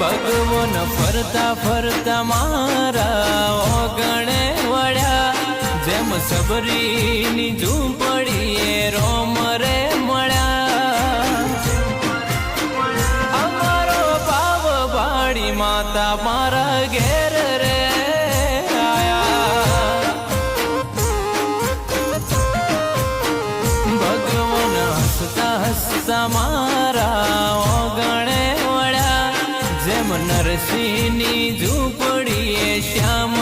ભગવાન ફરતા ફરતા મારા ઓગણે વળ્યા જેમ સબરીની ઝૂંપડીએ રોમ રે મળ્યા અમારો ભાવ ભાડી માતા મારા ઘેર રે આયા ભગવાન હસતા હસતા મારા ઓગણે વળ્યા જેમ નરસિંહની ઝૂંપડીએ શ્યામ